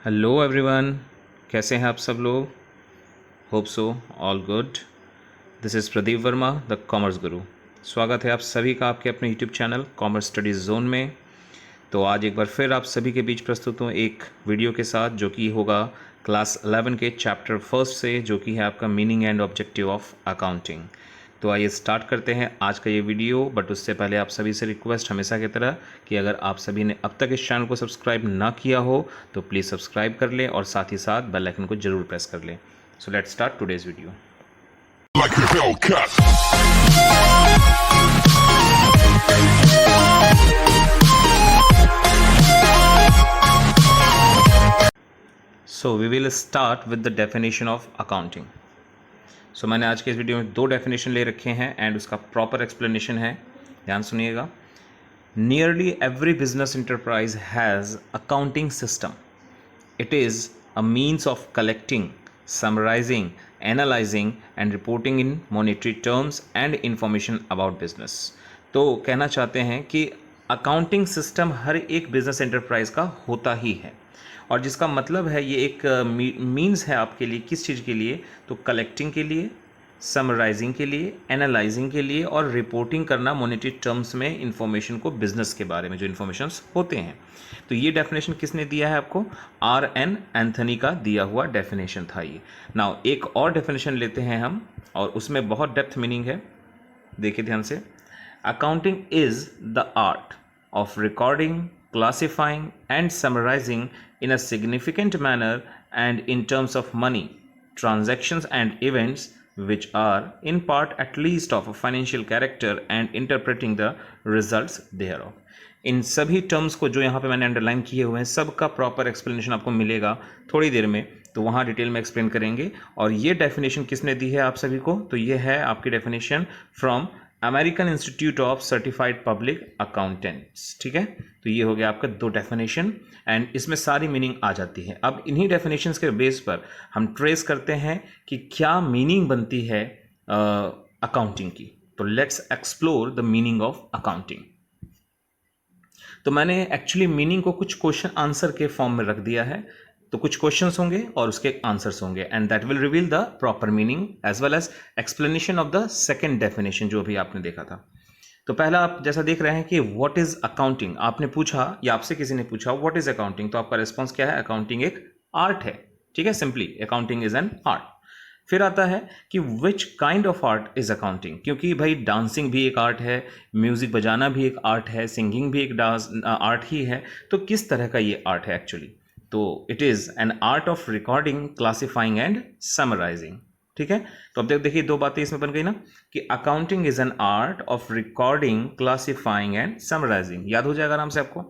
Hello everyone, कैसे हैं आप सब लोग। Hope so all good. This is Pradeep Verma, the commerce गुरु। स्वागत है आप सभी का आपके अपने YouTube channel commerce studies zone में। तो आज एक बार फिर आप सभी के बीच प्रस्तुत हूँ एक वीडियो के साथ, जो कि होगा क्लास 11 के चैप्टर फर्स्ट से, जो कि है आपका meaning and objective of accounting. तो आइए स्टार्ट करते हैं आज का ये वीडियो। बट उससे पहले आप सभी से रिक्वेस्ट हमेशा की तरह कि अगर आप सभी ने अब तक इस चैनल को सब्सक्राइब ना किया हो तो प्लीज़ सब्सक्राइब कर लें और साथ ही साथ बेल आइकन को जरूर प्रेस कर लें। So let's start today's video. Like a Hellcat. So we will start with the definition of accounting. So मैंने आज के इस वीडियो में दो डेफिनेशन ले रखे हैं एंड उसका प्रॉपर एक्सप्लेनेशन है, ध्यान सुनिएगा। Nearly every business enterprise has accounting system. It is a means of collecting, summarizing, analyzing and reporting in monetary terms and information about business. तो कहना चाहते हैं कि अकाउंटिंग सिस्टम हर एक बिजनेस एंटरप्राइज का होता ही है, और जिसका मतलब है ये एक मीन्स है आपके लिए, किस चीज़ के लिए, तो कलेक्टिंग के लिए, समराइजिंग के लिए, एनालाइजिंग के लिए और रिपोर्टिंग करना मॉनेटरी टर्म्स में इंफॉर्मेशन को, बिजनेस के बारे में जो इन्फॉर्मेशंस होते हैं। तो ये डेफिनेशन किसने दिया है आपको? R.N. एंथनी का दिया हुआ डेफिनेशन था ये। नाउ एक और डेफिनेशन लेते हैं हम, और उसमें बहुत डेप्थ मीनिंग है, देखिए ध्यान से। Accounting is the art of recording, classifying and summarising in a significant manner and in terms of money, transactions and events which are in part at least of a financial character and interpreting the results thereof. इन सभी terms को जो यहाँ पे मैंने underline किए हुए हैं, सबका प्रॉपर एक्सप्लेनेशन आपको मिलेगा थोड़ी देर में, तो वहाँ डिटेल में एक्सप्लेन करेंगे। और ये डेफिनेशन किसने दी है आप सभी को? तो ये है आपकी definition from American institute of certified public accountants. ठीक है, तो ये हो गया आपका दो डेफिनेशन एंड इसमें सारी मीनिंग आ जाती है। अब इन्हीं डेफिनेशंस के बेस पर हम ट्रेस करते हैं कि क्या मीनिंग बनती है अकाउंटिंग की। तो let's explore the meaning of accounting. तो मैंने एक्चुअली मीनिंग को कुछ क्वेश्चन आंसर के फॉर्म में रख दिया है। तो कुछ क्वेश्चंस होंगे और उसके आंसर्स होंगे and that will reveal the proper meaning as well as explanation of the second definition जो अभी आपने देखा था। तो पहला आप जैसा देख रहे हैं कि व्हाट इज अकाउंटिंग, आपने पूछा या आपसे किसी ने पूछा व्हाट इज अकाउंटिंग, तो आपका रिस्पॉन्स क्या है? अकाउंटिंग एक आर्ट है। ठीक है, simply accounting is an art. फिर आता है कि which kind of art is accounting, क्योंकि भाई डांसिंग भी एक आर्ट है, म्यूजिक बजाना भी एक आर्ट है, सिंगिंग भी एक डांस आर्ट ही है। तो किस तरह का ये आर्ट है एक्चुअली? तो it is an art of recording, classifying and summarising. ठीक है, तो अब देखिए दो बातें इसमें बन गई ना, कि accounting is an art of recording, classifying and summarising. याद हो जाएगा आराम से आपको।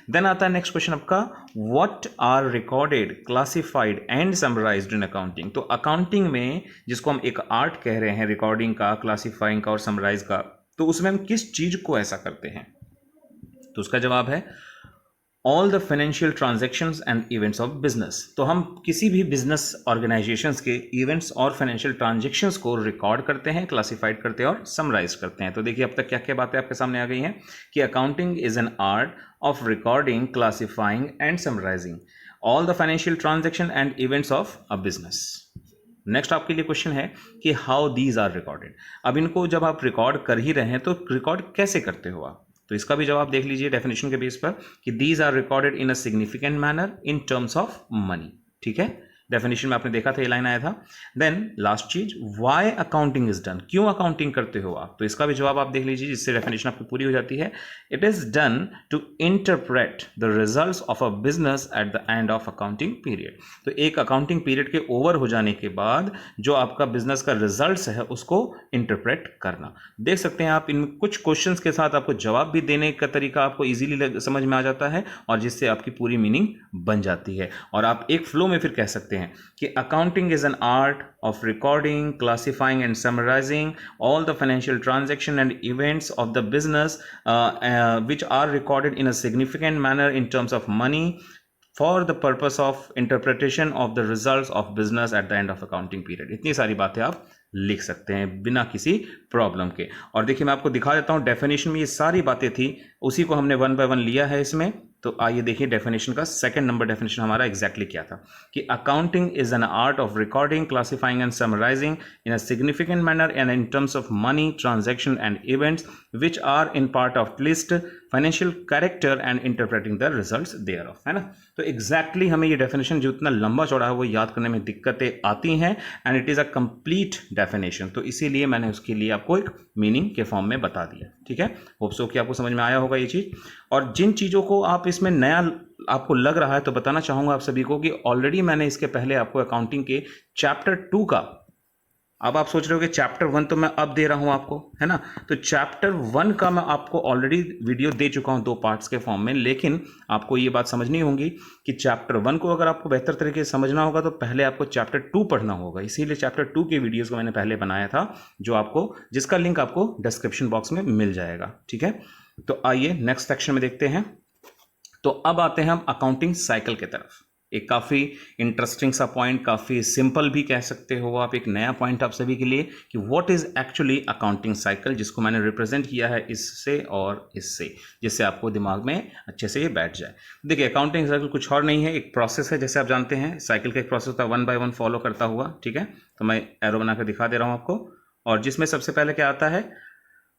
देन आता है नेक्स्ट क्वेश्चन आपका, what are recorded, classified and summarised in accounting. तो अकाउंटिंग में जिसको हम एक आर्ट कह रहे हैं, रिकॉर्डिंग का, क्लासिफाइंग का और समराइज का, तो उसमें हम किस चीज को ऐसा करते हैं? तो उसका जवाब है all the financial transactions and events of business. तो हम किसी भी बिजनेस ऑर्गेनाइजेशंस के इवेंट्स और फाइनेंशियल ट्रांजेक्शन्स को रिकॉर्ड करते हैं, क्लासिफाइड करते हैं और समराइज करते हैं। तो देखिए अब तक क्या क्या बातें आपके सामने आ गई हैं कि accounting is an art of recording, classifying and summarising all the financial transaction and events of a business. Next आपके लिए क्वेश्चन है कि हाउ दीज आर रिकॉर्डेड। अब इनको जब आप रिकॉर्ड कर ही रहे हैं तो रिकॉर्ड कैसे करते हो आप? तो इसका भी जवाब देख लीजिए डेफिनेशन के बेस पर कि these are recorded in a significant manner in terms of money. ठीक है, डेफिनेशन में आपने देखा था, ये लाइन आया था। देन लास्ट चीज, व्हाई अकाउंटिंग इज डन, क्यों अकाउंटिंग करते हो आप? तो इसका भी जवाब आप देख लीजिए, जिससे डेफिनेशन आपकी पूरी हो जाती है। It is done to interpret the results of a business at the end of accounting period. तो एक अकाउंटिंग पीरियड के ओवर हो जाने के बाद जो आपका बिजनेस का रिजल्ट्स है उसको इंटरप्रेट करना। देख सकते हैं आप इन कुछ क्वेश्चंस के साथ आपको जवाब भी देने का तरीका आपको इजीली समझ में आ जाता है, और जिससे आपकी पूरी मीनिंग बन जाती है और आप एक फ्लो में फिर कह सकते हैं कि accounting is an art of recording, classifying and summarising all the financial transaction and events of the business which are recorded in a significant manner in terms of money for the purpose of interpretation of the results of business at the end of accounting period। इतनी सारी बातें आप लिख सकते हैं बिना किसी problem के। और देखिए मैं आपको दिखा देता हूं, डेफिनेशन में ये सारी बातें थी, उसी को हमने वन बाय वन लिया है इसमें। तो आइए देखिए डेफिनेशन का सेकंड नंबर डेफिनेशन हमारा एग्जैक्टली क्या था कि accounting is an art of recording, classifying and summarising in a significant manner and in terms of money, transaction and events which are in part of list, financial character and interpreting the results thereof, है ना। तो exactly हमें ये definition जो इतना लंबा चौड़ा है वो याद करने में दिक्कतें आती हैं and it is a complete definition, तो इसीलिए मैंने उसके लिए आपको एक मीनिंग के फॉर्म में बता दिया, ठीक है। होप सो कि आपको समझ में आया होगा ये चीज़। और जिन चीज़ों को आप इसमें नया आपको लग रहा है तो बताना चाहूँगा आप सभी को कि ऑलरेडी मैंने इसके पहले आपको अकाउंटिंग के चैप्टर 2 का, अब आप सोच रहे हो कि चैप्टर 1 तो मैं अब दे रहा हूं आपको, है ना, तो चैप्टर 1 का मैं आपको ऑलरेडी वीडियो दे चुका हूं 2 पार्ट्स के फॉर्म में, लेकिन आपको ये बात समझनी होगी कि चैप्टर 1 को अगर आपको बेहतर तरीके से समझना होगा तो पहले आपको चैप्टर 2 पढ़ना होगा, इसीलिए चैप्टर 2 के वीडियोस को मैंने पहले बनाया था, जो आपको, जिसका लिंक आपको डिस्क्रिप्शन बॉक्स में मिल जाएगा, ठीक है। तो आइए नेक्स्ट सेक्शन में देखते हैं। तो अब आते हैं हम अकाउंटिंग साइकिल की तरफ। एक काफ़ी इंटरेस्टिंग सा पॉइंट, काफ़ी सिंपल भी कह सकते हो आप, एक नया पॉइंट आप सभी के लिए कि what is actually accounting cycle, जिसको मैंने रिप्रेजेंट किया है इससे और इससे, जिससे आपको दिमाग में अच्छे से ये बैठ जाए। देखिए अकाउंटिंग साइकिल कुछ और नहीं है, एक प्रोसेस है, जैसे आप जानते हैं साइकिल का एक प्रोसेस होता है 1 by 1 फॉलो करता हुआ, ठीक है। तो मैं एरो बनाकर दिखा दे रहा हूँ आपको, और जिसमें सबसे पहले क्या आता है,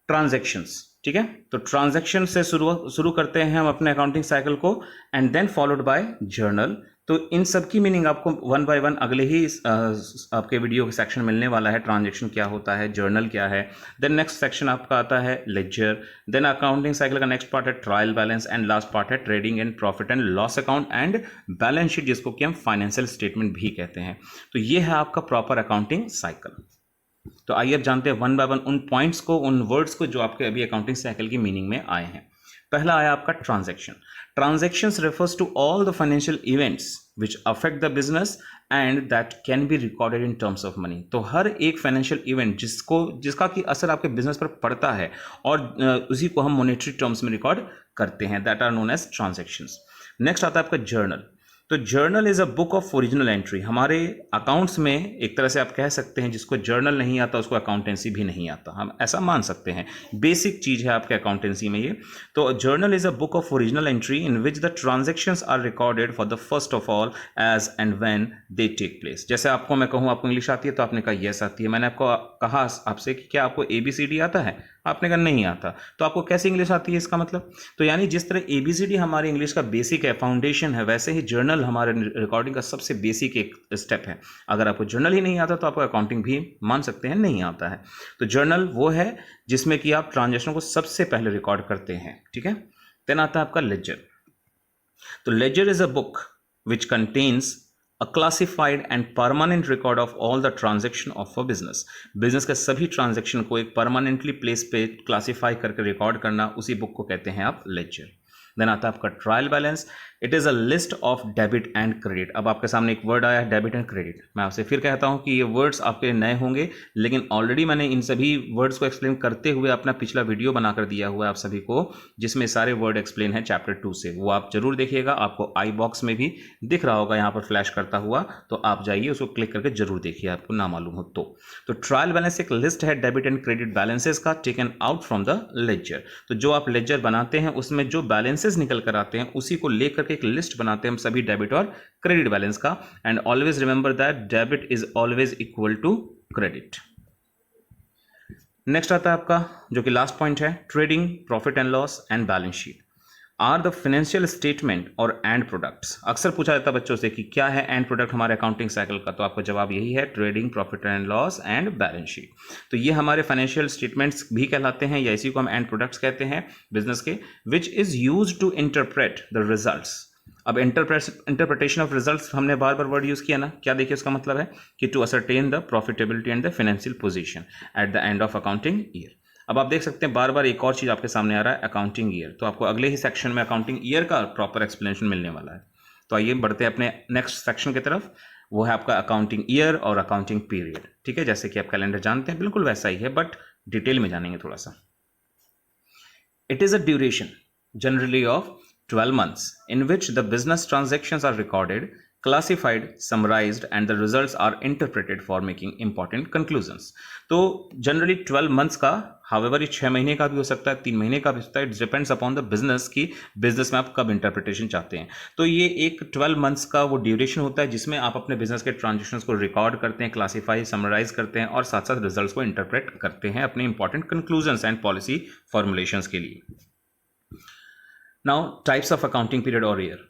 ट्रांजैक्शंस, ठीक है। तो ट्रांजैक्शन से शुरू करते हैं हम अपने अकाउंटिंग साइकिल को, and then followed by journal. तो इन सब की मीनिंग आपको 1 by 1 अगले ही आपके वीडियो के सेक्शन मिलने वाला है। ट्रांजैक्शन क्या होता है, जर्नल क्या है, देन नेक्स्ट सेक्शन आपका आता है लेजर, देन अकाउंटिंग साइकिल का नेक्स्ट पार्ट है trial balance, and last part है trading and profit and loss account and balance sheet, जिसको कि हम फाइनेंशियल स्टेटमेंट भी कहते हैं। तो ये है आपका प्रॉपर अकाउंटिंग साइकिल। तो आइए अब जानते हैं 1 by 1 उन पॉइंट्स को, उन वर्ड्स को जो आपके अभी अकाउंटिंग साइकिल की मीनिंग में आए हैं। पहला आया आपका transaction. Transactions refers to all the financial events which affect the business and that can be recorded in terms of money। तो हर एक फाइनेंशियल इवेंट जिसका कि असर आपके बिजनेस पर पड़ता है और उसी को हम मॉनेटरी टर्म्स में रिकॉर्ड करते हैं, that are known as transactions. Next आता है आपका जर्नल। तो journal is a book of original entry. हमारे अकाउंट्स में एक तरह से आप कह सकते हैं जिसको जर्नल नहीं आता उसको अकाउंटेंसी भी नहीं आता, हम ऐसा मान सकते हैं, बेसिक चीज है आपके अकाउंटेंसी में ये। तो journal is a book of original entry in which the transactions are recorded for the first of all as and when they take place. जैसे आपको मैं कहूँ आपको इंग्लिश आती है तो आपने कहा यस आती है, मैंने आपको कहा आपसे कि क्या आपको ABCD आता है, आपने कहा नहीं आता, तो आपको कैसे इंग्लिश आती है इसका मतलब। तो यानी जिस तरह ABCD हमारे इंग्लिश का बेसिक है, फाउंडेशन है, वैसे ही जर्नल हमारे रिकॉर्डिंग का सबसे बेसिक एक स्टेप है। अगर आपको जर्नल ही नहीं आता तो आपको अकाउंटिंग भी मान सकते हैं नहीं आता है। तो जर्नल वो है जिसमें कि आप ट्रांजेक्शन को सबसे पहले रिकॉर्ड करते हैं, ठीक है। देन आता है आपका लेजर। तो ledger is a book which contains a classified and permanent record of all the transaction of a business। Business के सभी ट्रांजेक्शन को एक परमानेंटली प्लेस पे क्लासीफाई करके रिकॉर्ड करना, उसी बुक को कहते हैं आप लेजर। देन आता है आपका trial balance. It is a list of debit and credit. अब आपके सामने एक वर्ड आया है डेबिट एंड क्रेडिट। मैं आपसे फिर कहता हूं कि ये वर्ड्स आपके नए होंगे, लेकिन ऑलरेडी मैंने इन सभी वर्ड्स को एक्सप्लेन करते हुए अपना पिछला वीडियो बनाकर दिया हुआ है आप सभी को, जिसमें सारे वर्ड एक्सप्लेन है चैप्टर 2 से, वो आप जरूर देखिएगा। आपको आई बॉक्स में भी दिख रहा होगा यहाँ पर फ्लैश करता हुआ, तो आप जाइए उसको क्लिक करके जरूर देखिए, आपको ना मालूम हो तो ट्रायल बैलेंस एक लिस्ट है डेबिट एंड क्रेडिट बैलेंसेस का, taken out from the ledger. तो जो आप लेजर बनाते हैं उसमें जो बैलेंसेस निकल कर आते हैं उसी को लेकर के एक लिस्ट बनाते हैं हम सभी डेबिट और क्रेडिट बैलेंस का। And always remember that debit is always equal to credit. Next आता है आपका जो कि लास्ट पॉइंट है, trading, profit and loss and balance sheet are the financial statement और एंड प्रोडक्ट्स। अक्सर पूछा जाता है बच्चों से कि क्या है एंड प्रोडक्ट हमारे अकाउंटिंग साइकिल का, तो आपका जवाब यही है, trading, profit and loss and balance sheet. तो ये हमारे फाइनेंशियल स्टेटमेंट्स भी कहलाते हैं, या इसी को हम एंड प्रोडक्ट्स कहते हैं बिजनेस के, which is use to interpret the results. अब इंटरप्रिटेशन ऑफ रिजल्ट्स हमने बार बार वर्ड यूज किया ना, क्या देखिए उसका मतलब है कि to ascertain the profitability and the financial position at the end of accounting year. अब आप देख सकते हैं बार बार एक और चीज आपके सामने आ रहा है, अकाउंटिंग ईयर। तो आपको अगले ही सेक्शन में अकाउंटिंग ईयर का प्रॉपर एक्सप्लेनेशन मिलने वाला है। तो आइए बढ़ते हैं अपने नेक्स्ट सेक्शन की तरफ, वो है आपका अकाउंटिंग ईयर और अकाउंटिंग पीरियड, ठीक है। जैसे कि आप कैलेंडर जानते हैं बिल्कुल वैसा ही है, बट डिटेल में जानेंगे थोड़ा सा। It is a duration generally of 12 months in which the business transactions are recorded, classified, summarized, and the results are interpreted for making important conclusions. तो जनरली 12 मंथ्स का, हाउएवर ये 6 महीने का भी हो सकता है, 3 महीने का भी हो सकता है, it depends upon the business की बिजनेस में आप कब इंटरप्रिटेशन चाहते हैं। तो ये एक 12 मंथ्स का वो ड्यूरेशन होता है जिसमें आप अपने बिजनेस के ट्रांजेक्शन्स को रिकॉर्ड करते हैं, क्लासीफाई, समराइज करते हैं और साथ साथ रिजल्ट्स को इंटरप्रेट करते हैं अपने important conclusions and policy formulations के लिए। Now types of accounting period और ईयर।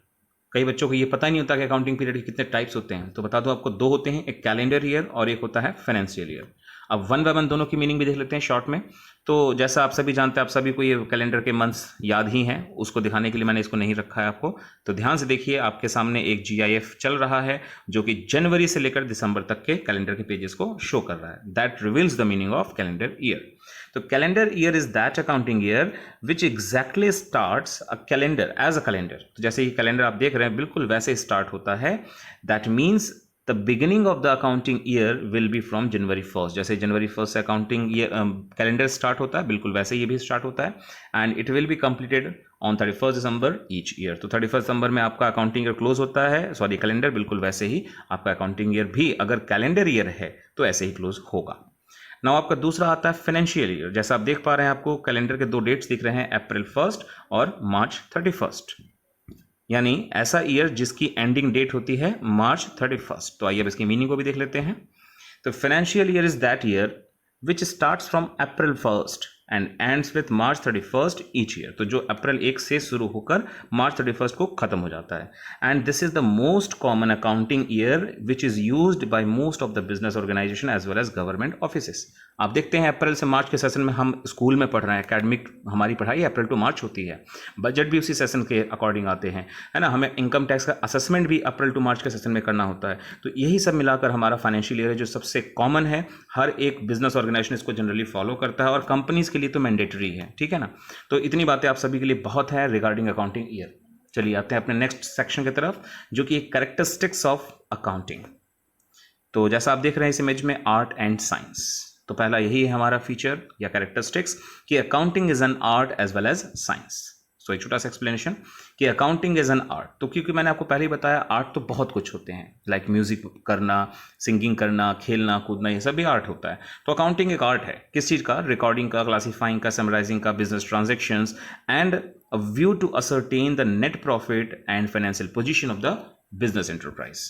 कई बच्चों को ये पता ही नहीं होता कि अकाउंटिंग पीरियड के कितने टाइप्स होते हैं, तो बता दो आपको, 2 होते हैं, एक कैलेंडर ईयर और एक होता है फाइनेंशियल ईयर। अब वन बाय वन दोनों की मीनिंग भी देख लेते हैं शॉर्ट में। तो जैसा आप सभी जानते हैं, आप सभी को ये कैलेंडर के मंथ्स याद ही हैं, उसको दिखाने के लिए मैंने इसको नहीं रखा है आपको। तो ध्यान से देखिए, आपके सामने एक GIF चल रहा है जो कि जनवरी से लेकर दिसंबर तक के कैलेंडर के पेजेस को शो कर रहा है। That reveals the meaning of calendar year. तो calendar year is that accounting year which exactly starts a calendar as a calendar. तो जैसे ही कैलेंडर आप देख रहे हैं बिल्कुल वैसे स्टार्ट होता है। That means the beginning of the accounting year will be from January 1st। जैसे जनवरी 1st से अकाउंटिंग ईयर कैलेंडर स्टार्ट होता है, बिल्कुल वैसे ये भी स्टार्ट होता है। And it will be completed on 31 December each year. तो 31 दिसंबर में आपका अकाउंटिंग ईयर क्लोज होता है, सॉरी कैलेंडर, बिल्कुल वैसे ही आपका अकाउंटिंग ईयर भी अगर कैलेंडर ईयर है तो ऐसे ही क्लोज होगा। नाउ आपका दूसरा आता है फाइनेंशियल ईयर। जैसा आप देख पा रहे हैं, आपको कैलेंडर के 2 डेट्स दिख रहे हैं, अप्रैल 1 और मार्च 31, यानी ऐसा ईयर जिसकी एंडिंग डेट होती है मार्च 31। तो आइए अब इसकी मीनिंग को भी देख लेते हैं। तो financial year is that year which starts from April 1 and ends with March 31 each year. तो जो अप्रैल 1 से शुरू होकर मार्च 31 को खत्म हो जाता है। And this is the most common accounting year which is used by most of the business organisation as well as government offices. आप देखते हैं अप्रैल से मार्च के सेशन में हम स्कूल में पढ़ रहे हैं, एकेडमिक हमारी पढ़ाई अप्रैल टू मार्च होती है, बजट भी उसी सेशन के अकॉर्डिंग आते हैं, है ना। हमें इनकम टैक्स का असेसमेंट भी अप्रैल टू मार्च के सेशन में करना होता है। तो यही सब मिलाकर हमारा फाइनेंशियल ईयर है जो सबसे कॉमन है, हर एक बिजनेस ऑर्गेनाइजेशन इसको जनरली फॉलो करता है और कंपनीज के लिए तो मैंडेटरी है, ठीक है ना। तो इतनी बातें आप सभी के लिए बहुत है रिगार्डिंग अकाउंटिंग ईयर। चलिए आते हैं अपने नेक्स्ट सेक्शन की तरफ, जो कि कैरेक्टरिस्टिक्स ऑफ अकाउंटिंग। तो जैसा आप देख रहे हैं इस इमेज में, आर्ट एंड साइंस। तो पहला यही है हमारा फीचर या कैरेक्टरिस्टिक्स कि accounting is an art as well as science. So एक छोटा सा एक्सप्लेनेशन कि अकाउंटिंग इज एन आर्ट। तो क्योंकि मैंने आपको पहले ही बताया, आर्ट तो बहुत कुछ होते हैं, लाइक म्यूजिक करना, सिंगिंग करना, खेलना कूदना, ये सब भी आर्ट होता है। तो अकाउंटिंग एक आर्ट है, किस चीज़ का? रिकॉर्डिंग का, क्लासीफाइंग का, समराइजिंग का, business transactions and a view to ascertain the net profit and financial position of the business enterprise.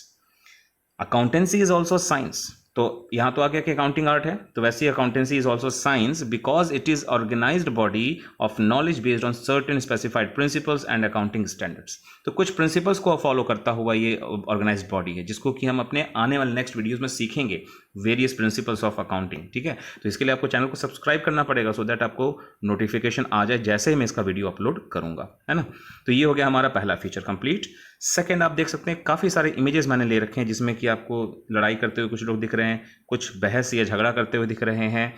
Accountancy is also science. तो यहां तो आ गया कि अकाउंटिंग आर्ट है, तो वैसे accountancy is also science because it is organised body of knowledge based on certain specified principles and accounting standards. तो कुछ प्रिंसिपल्स को फॉलो करता हुआ ये ऑर्गेनाइज्ड बॉडी है, जिसको कि हम अपने आने वाले नेक्स्ट वीडियोस में सीखेंगे, वेरियस प्रिंसिपल्स ऑफ अकाउंटिंग, ठीक है। तो इसके लिए आपको चैनल को सब्सक्राइब करना पड़ेगा सो दैट आपको नोटिफिकेशन आ जाए जैसे ही मैं इसका वीडियो अपलोड करूंगा, है ना। तो ये हो गया हमारा पहला फीचर कंप्लीट। सेकंड, आप देख सकते हैं काफ़ी सारे इमेजेस मैंने ले रखे हैं जिसमें कि आपको लड़ाई करते हुए कुछ लोग दिख रहे हैं, कुछ बहस या झगड़ा करते हुए दिख रहे हैं,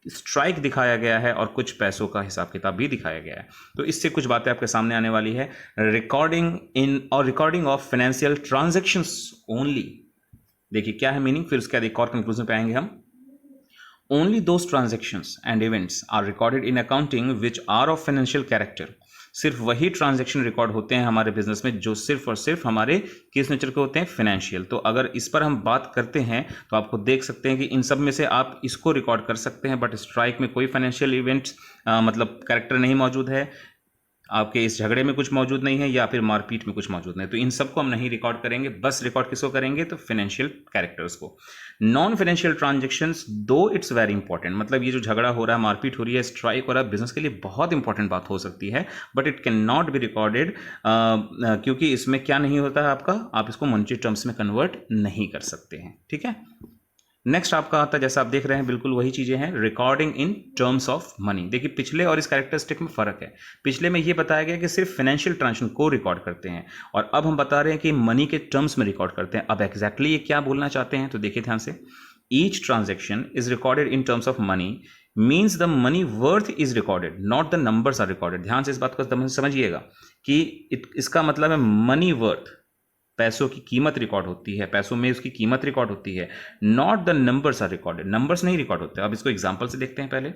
स्ट्राइक दिखाया गया है और कुछ पैसों का हिसाब किताब भी दिखाया गया है। तो इससे कुछ बातें आपके सामने आने वाली है। Recording of financial transactions only. देखिए क्या है मीनिंग, फिर उसके बाद एक और कंक्लूजन पे आएंगे हम। Only those transactions and events are recorded in accounting which are of financial character. सिर्फ वही ट्रांजैक्शन रिकॉर्ड होते हैं हमारे बिजनेस में जो सिर्फ और सिर्फ हमारे किस नेचर के होते हैं, फाइनेंशियल। तो अगर इस पर हम बात करते हैं तो आपको देख सकते हैं कि इन सब में से आप इसको रिकॉर्ड कर सकते हैं, बट स्ट्राइक में कोई फाइनेंशियल इवेंट्स मतलब कैरेक्टर नहीं मौजूद है, आपके इस झगड़े में कुछ मौजूद नहीं है या फिर मारपीट में कुछ मौजूद नहीं। तो इन सबको हम नहीं रिकॉर्ड करेंगे, बस रिकॉर्ड किसको करेंगे, तो फाइनेंशियल कैरेक्टर्स को। नॉन फाइनेंशियल ट्रांजेक्शंस दो इट्स वेरी इंपॉर्टेंट, मतलब ये जो झगड़ा हो रहा है, मारपीट हो रही है, स्ट्राइक हो रहा है, बिजनेस के लिए बहुत इंपॉर्टेंट बात हो सकती है, but it can not be recorded क्योंकि इसमें क्या नहीं होता है आपका, आप इसको मॉनेटरी टर्म्स में कन्वर्ट नहीं कर सकते हैं, ठीक है। नेक्स्ट आपका आता है, जैसा आप देख रहे हैं बिल्कुल वही चीजें हैं, recording in terms of money. देखिए पिछले और इस कैरेक्टरिस्टिक में फर्क है। पिछले में ये बताया गया कि सिर्फ फाइनेंशियल ट्रांजेक्शन को रिकॉर्ड करते हैं और अब हम बता रहे हैं कि मनी के टर्म्स में रिकॉर्ड करते हैं। अब एग्जैक्टली ये क्या बोलना चाहते हैं, तो देखिए ध्यान से, each transaction is recorded in terms of money means the money worth is recorded, not the numbers are recorded. ध्यान से इस बात को समझिएगा कि इसका मतलब है मनी वर्थ, पैसों की कीमत रिकॉर्ड होती है, पैसों में उसकी कीमत रिकॉर्ड होती है, not the numbers are recorded, numbers नहीं रिकॉर्ड होते। अब इसको एग्जांपल से देखते हैं पहले।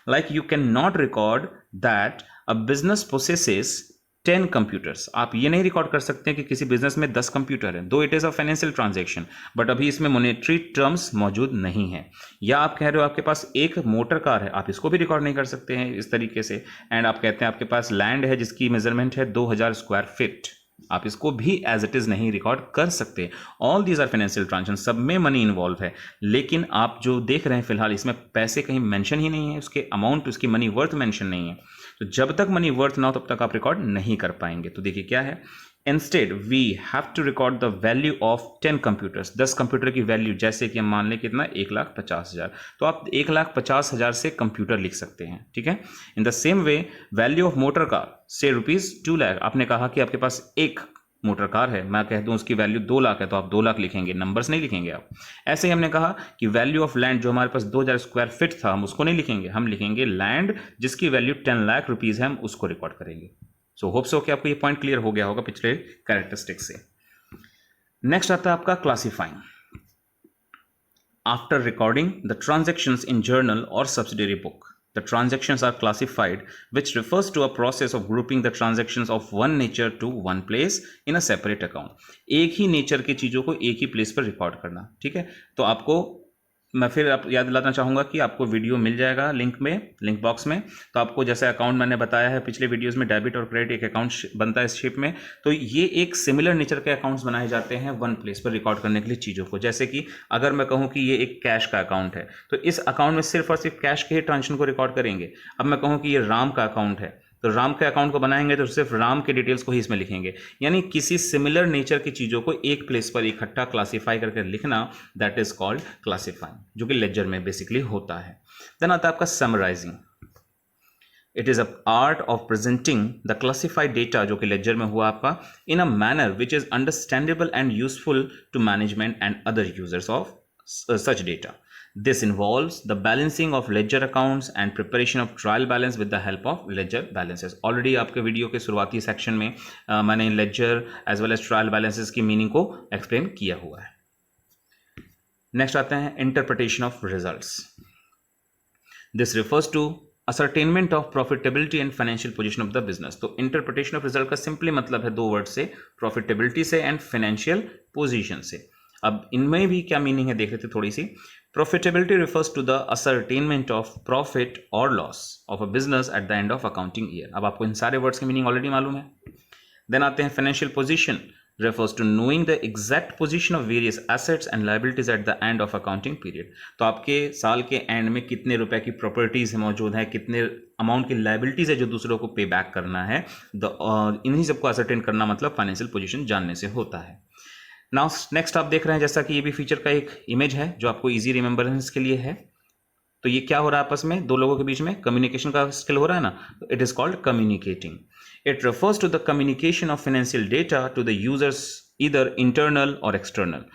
Like you can not record that a business possesses 10 computers. आप ये नहीं रिकॉर्ड कर सकते हैं कि किसी बिजनेस में 10 कंप्यूटर है, दो it is a financial transaction, but अभी इसमें मॉनेटरी टर्म्स मौजूद नहीं है। या आप कह रहे हो आपके पास एक मोटर कार है, आप इसको भी रिकॉर्ड नहीं कर सकते हैं इस तरीके से। एंड आप कहते हैं आपके पास लैंड है जिसकी मेजरमेंट है 2000 स्क्वायर फीट, आप इसको भी एज इट इज नहीं रिकॉर्ड कर सकते। All these are financial transaction, सब में मनी इन्वॉल्व है, लेकिन आप जो देख रहे हैं फिलहाल इसमें पैसे कहीं मेंशन ही नहीं है, उसके अमाउंट, उसकी मनी वर्थ मेंशन नहीं है। तो जब तक मनी वर्थ ना हो तब तक आप रिकॉर्ड नहीं कर पाएंगे। तो देखिए क्या है, instead we have to record the value of 10 computers, 10 computer की वैल्यू, जैसे कि हम मान लें कितना 1,50,000, तो आप 1,50,000 से कंप्यूटर लिख सकते हैं, ठीक है। In the same way value of motor car से ₹2 लाख, आपने कहा कि आपके पास एक मोटर कार है, मैं कह दूं उसकी वैल्यू 2 लाख है, तो आप 2 लाख लिखेंगे, नंबर्स नहीं लिखेंगे आप। ऐसे ही हमने कहा कि वैल्यू ऑफ लैंड जो हमारे पास 2000 स्क्वायर फीट था, हम उसको नहीं लिखेंगे, हम लिखेंगे लैंड जिसकी वैल्यू 10 लाख रुपीज है, हम उसको रिकॉर्ड करेंगे। सो होप सो कि आपको ये पॉइंट क्लियर हो गया होगा पिछले कैरेक्टरिस्टिक्स से। नेक्स्ट आता है आपका classifying. After recording the transactions in journal और subsidiary book, the transactions are classified, which refers to a process of grouping the transactions of one nature to one place in a separate account। एक ही nature की चीज़ों को एक ही place पर record करना, ठीक है। तो आपको मैं फिर आप याद दिलाना चाहूँगा कि आपको वीडियो मिल जाएगा लिंक में, लिंक बॉक्स में। तो आपको जैसे अकाउंट मैंने बताया है पिछले वीडियोस में, डेबिट और क्रेडिट एक अकाउंट बनता है इस शेप में, तो ये एक सिमिलर नेचर के अकाउंट्स बनाए जाते हैं वन प्लेस पर रिकॉर्ड करने के लिए चीज़ों को। जैसे कि अगर मैं कहूँ कि ये एक कैश का अकाउंट है, तो इस अकाउंट में सिर्फ और सिर्फ कैश के ही ट्रांजेक्शन को रिकॉर्ड करेंगे। अब मैं कहूँ कि ये राम का अकाउंट है, तो राम के अकाउंट को बनाएंगे तो सिर्फ राम के डिटेल्स को ही इसमें लिखेंगे। यानी किसी सिमिलर नेचर की चीज़ों को एक प्लेस पर इकट्ठा क्लासिफाई करके लिखना, दैट इज कॉल्ड क्लासिफाइंग, जो कि लेजर में बेसिकली होता है। देन आता है आपका summarising. It is a art of presenting the classified data, जो कि लेजर में हुआ आपका, in a manner which is understandable and useful to management and other users of such data. This involves the balancing of ledger accounts and preparation of trial balance with the help of ledger balances. Already आपके video के शुरुआती section में मैंने ledger as well as trial balances की meaning को explain किया हुआ है। नेक्स्ट आते हैं interpretation of results. This refers to ascertainment of profitability and financial position of the business. तो interpretation of result का सिंपली मतलब है दो वर्ड से, profitability से and financial position से। अब इनमें भी क्या मीनिंग है देख लेते थोड़ी सी। Profitability refers to the ascertainment of profit और loss of a business at the end of accounting year. अब आपको इन सारे वर्ड्स की मीनिंग ऑलरेडी मालूम है। देन आते हैं financial position, refers to knowing the exact position of various assets and liabilities at the end of accounting period। तो आपके साल के एंड में कितने रुपए की प्रॉपर्टीज मौजूद है, कितने अमाउंट की लाइबिलिटीज है जो दूसरों को पे बैक करना है, इन्हीं सबको असरटेन करना मतलब फाइनेंशियल पोजीशन जानने से होता है। नाउ नेक्स्ट आप देख रहे हैं जैसा कि ये भी फीचर का एक इमेज है जो आपको इजी रिमेंबरेंस के लिए है। तो ये क्या हो रहा है आपस में, दो लोगों के बीच में कम्युनिकेशन का स्किल हो रहा है ना, it is called communicating. It refers to the communication of financial data to the users either internal और external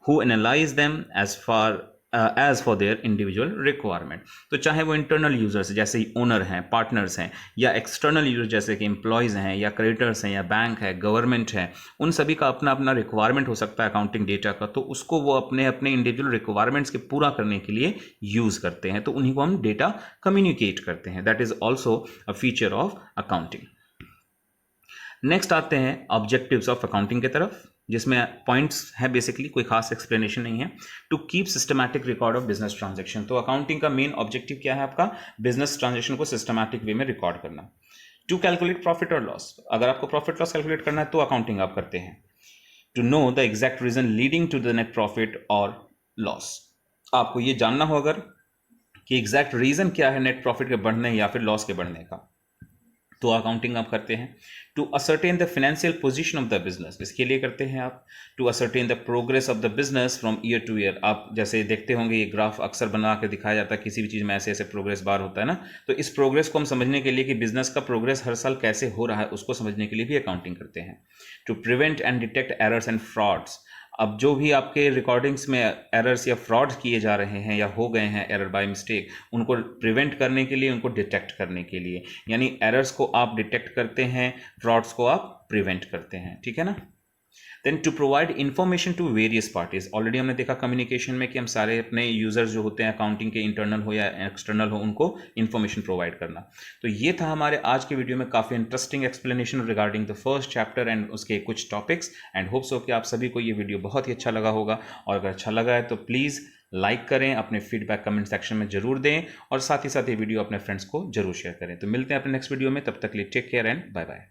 who analyse them as for their individual requirement. तो चाहे वो इंटरनल यूजर्स जैसे ओनर हैं, पार्टनर्स हैं, या एक्सटर्नल यूजर्स जैसे कि एम्प्लॉयज हैं या क्रेडिटर्स हैं या बैंक है, गवर्नमेंट है, उन सभी का अपना अपना रिक्वायरमेंट हो सकता है अकाउंटिंग डेटा का। तो उसको वो अपने अपने इंडिविजुअल रिक्वायरमेंट्स के पूरा करने के लिए यूज करते हैं, तो उन्हीं को हम डेटा कम्युनिकेट करते हैं। That is also a feature of accounting. Next आते हैं ऑब्जेक्टिव्स ऑफ अकाउंटिंग की तरफ, जिसमें पॉइंट्स है बेसिकली, कोई खास एक्सप्लेनेशन नहीं है। To keep systematic record of business transaction. तो अकाउंटिंग का मेन ऑब्जेक्टिव क्या है आपका, बिजनेस ट्रांजैक्शन को सिस्टमैटिक वे में रिकॉर्ड करना। टू कैलकुलेट प्रॉफिट और लॉस, अगर आपको प्रॉफिट लॉस कैलकुलेट करना है तो अकाउंटिंग आप करते हैं। To know the exact reason leading to the net profit और लॉस, आपको ये जानना हो अगर कि एग्जैक्ट रीजन क्या है नेट प्रॉफिट के बढ़ने या फिर लॉस के बढ़ने का, तो अकाउंटिंग आप करते हैं। To ascertain the financial position of the business, इसके लिए करते हैं आप। To ascertain the progress of the business from year to year, आप जैसे देखते होंगे ये ग्राफ अक्सर बना के दिखाया जाता है, किसी भी चीज़ में ऐसे ऐसे प्रोग्रेस बार होता है ना, तो इस प्रोग्रेस को हम समझने के लिए कि बिजनेस का प्रोग्रेस हर साल कैसे हो रहा है उसको समझने के लिए भी अकाउंटिंग करते हैं। To prevent and detect errors and frauds, अब जो भी आपके रिकॉर्डिंग्स में एरर्स या फ्रॉड्स किए जा रहे हैं या हो गए हैं एरर बाय मिस्टेक, उनको प्रिवेंट करने के लिए, उनको डिटेक्ट करने के लिए, यानी एरर्स को आप डिटेक्ट करते हैं, फ्रॉड्स को आप प्रिवेंट करते हैं, ठीक है ना। Then to provide information to various parties, already हमने देखा कम्युनिकेशन में कि हम सारे अपने यूजर्स जो होते हैं अकाउंटिंग के, इंटरनल हो या एक्सटर्नल हो, उनको इन्फॉर्मेशन प्रोवाइड करना। तो ये था हमारे आज के वीडियो में काफ़ी interesting explanation regarding the first chapter and उसके कुछ टॉपिक्स, एंड होप्स हो कि आप सभी को ये वीडियो बहुत ही अच्छा लगा होगा। और अगर अच्छा लगा है तो प्लीज़ लाइक करें, अपने फीडबैक कमेंट सेक्शन में जरूर दें, और साथ ही साथ ये वीडियो अपने फ्रेंड्स को जरूर शेयर करें। तो मिलते हैं अपने नेक्स्ट वीडियो में, तब तक के लिए take care and bye bye.